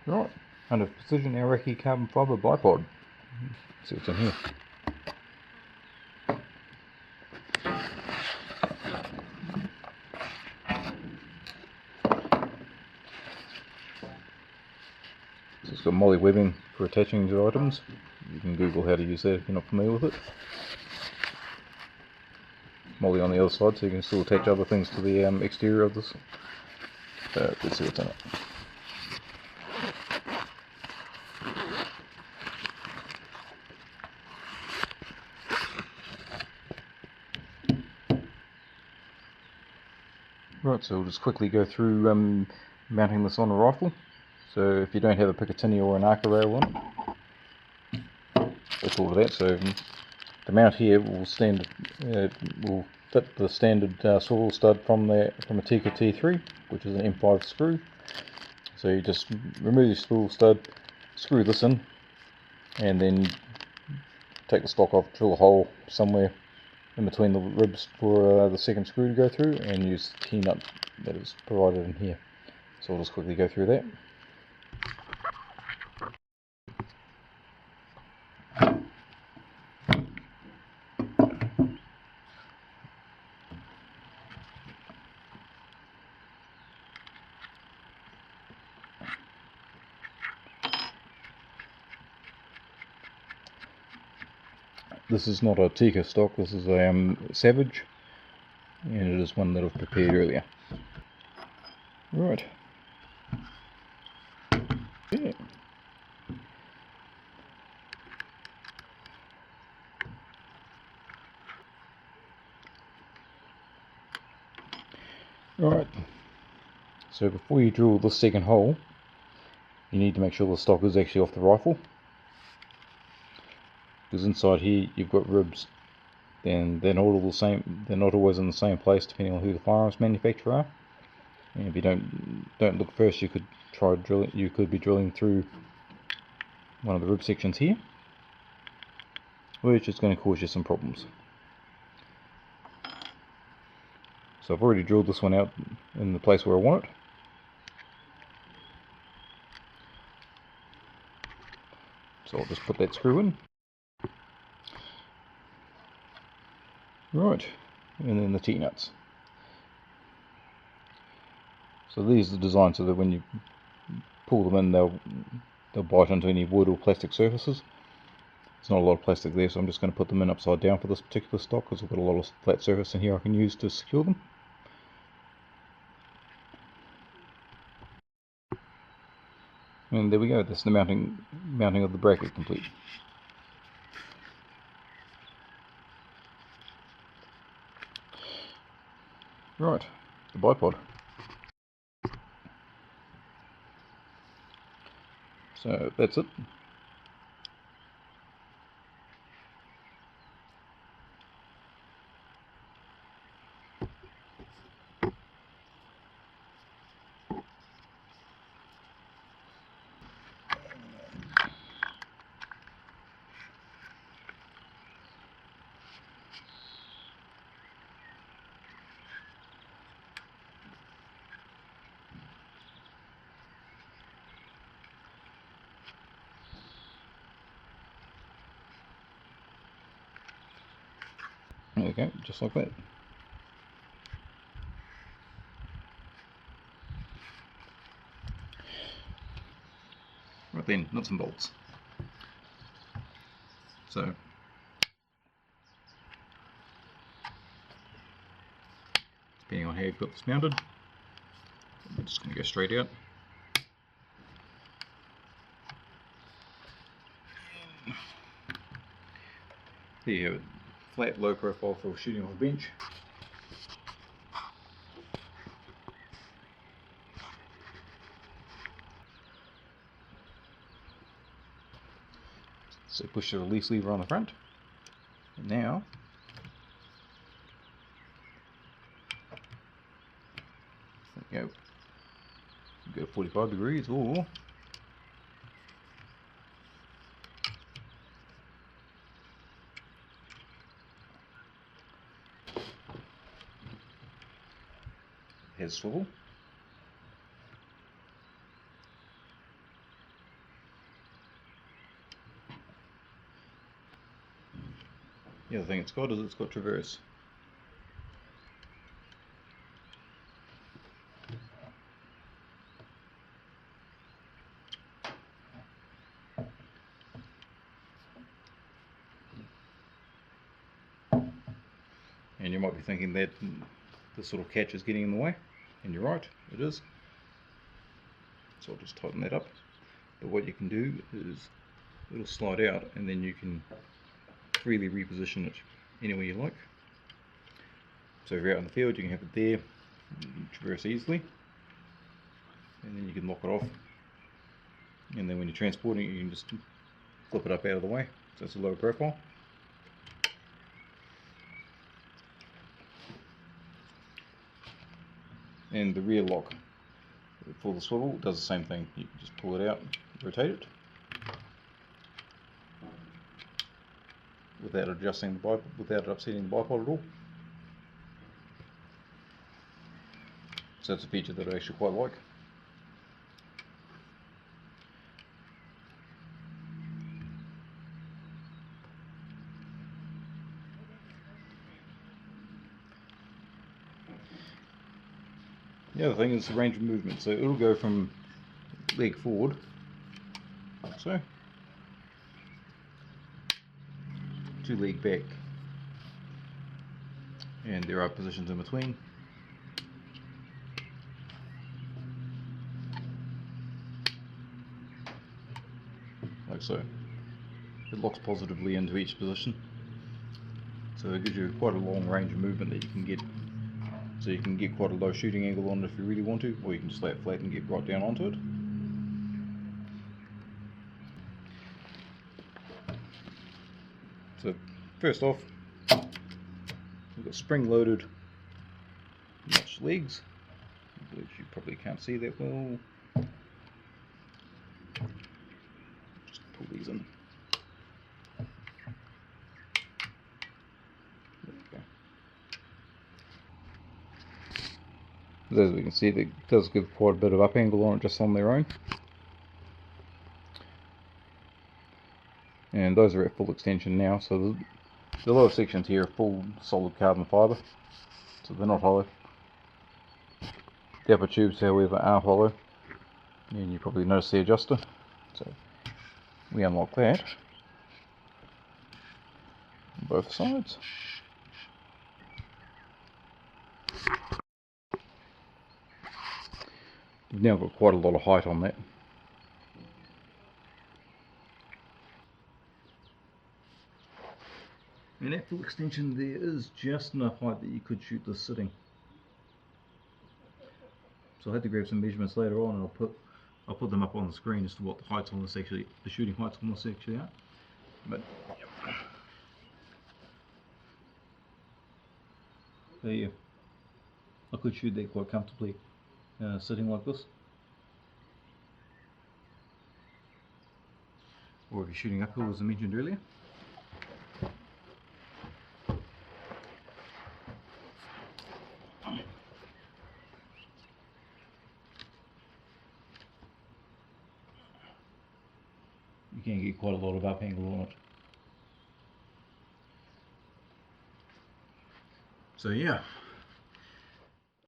Right, Hunters Precision Aoraki Carbon fibre bipod. Let's see what's in here. So it's got molly webbing for attaching to items. You can Google how to use that if you're not familiar with it. Molly on the other side, so you can still attach other things to the exterior of this. Let's see what's in it. Right, so we'll just quickly go through mounting this on a rifle. So if you don't have a Picatinny or an Arca rail on it, that's all of that. So the mount here will will fit the standard swivel stud from a Tikka T3, which is an M5 screw. So you just remove your swivel stud, screw this in, and then take the stock off, drill a hole somewhere in between the ribs for the second screw to go through, and use the T-nut that is provided in here. So I'll just quickly go through that. This is not a Tikka stock, this is a Savage, and it is one that I've prepared earlier. Right. Yeah. Right. So before you drill the second hole, you need to make sure the stock is actually off the rifle. Because inside here you've got ribs, and they're not all the same. They're not always in the same place depending on who the firearms manufacturer are. And if you don't look first, you could try drilling. You could be drilling through one of the rib sections here, which is going to cause you some problems. So I've already drilled this one out in the place where I want it. So I'll just put that screw in. Right, and then the T-nuts. So these are designed so that when you pull them in, they'll bite into any wood or plastic surfaces. There's not a lot of plastic there, so I'm just going to put them in upside down for this particular stock because I've got a lot of flat surface in here I can use to secure them. And there we go, that's the mounting of the bracket complete. Right, the bipod. So that's it. There we go, just like that. Right then, nuts and bolts. So depending on how you've got this mounted, I'm just going to go straight out. There you have it, flat, low profile for shooting off a bench. So push the release lever on the front, and now there you go, go 45 degrees or has swivel. The other thing it's got is it's got traverse. And you might be thinking that this sort of catch is getting in the way, and you're right, it is. So I'll just tighten that up. But what you can do is it'll slide out, and then you can freely reposition it anywhere you like. So if you're out in the field, you can have it there, traverse easily, and then you can lock it off. And then when you're transporting it, you can just flip it up out of the way, so it's a lower profile. And the rear lock for the swivel does the same thing. You can just pull it out, rotate it, without adjusting the bipod, without upsetting the bipod at all. So that's a feature that I actually quite like. The other thing is the range of movement. So it'll go from leg forward, like so, to leg back, and there are positions in between. Like so. It locks positively into each position. So it gives you quite a long range of movement that you can get. So you can get quite a low shooting angle on it if you really want to, or you can just lay it flat and get right down onto it. So first off, we've got spring-loaded notch legs, which you probably can't see that well. Just pull these in. There we go. As we can see, that does give quite a bit of up angle on it just on their own. And those are at full extension now, so the lower sections here are full solid carbon fibre, so they're not hollow. The upper tubes, however, are hollow, and you probably notice the adjuster. So we unlock that on both sides. You've now got quite a lot of height on that. And at full extension there is just enough height that you could shoot this sitting. So I had to grab some measurements later on, and I'll put them up on the screen as to what the heights on this actually, the shooting heights on this actually are. But yep. So yeah, I could shoot that quite comfortably sitting like this. Or if you're shooting uphill, as I mentioned earlier. You can get quite a lot of up angle on it. So yeah,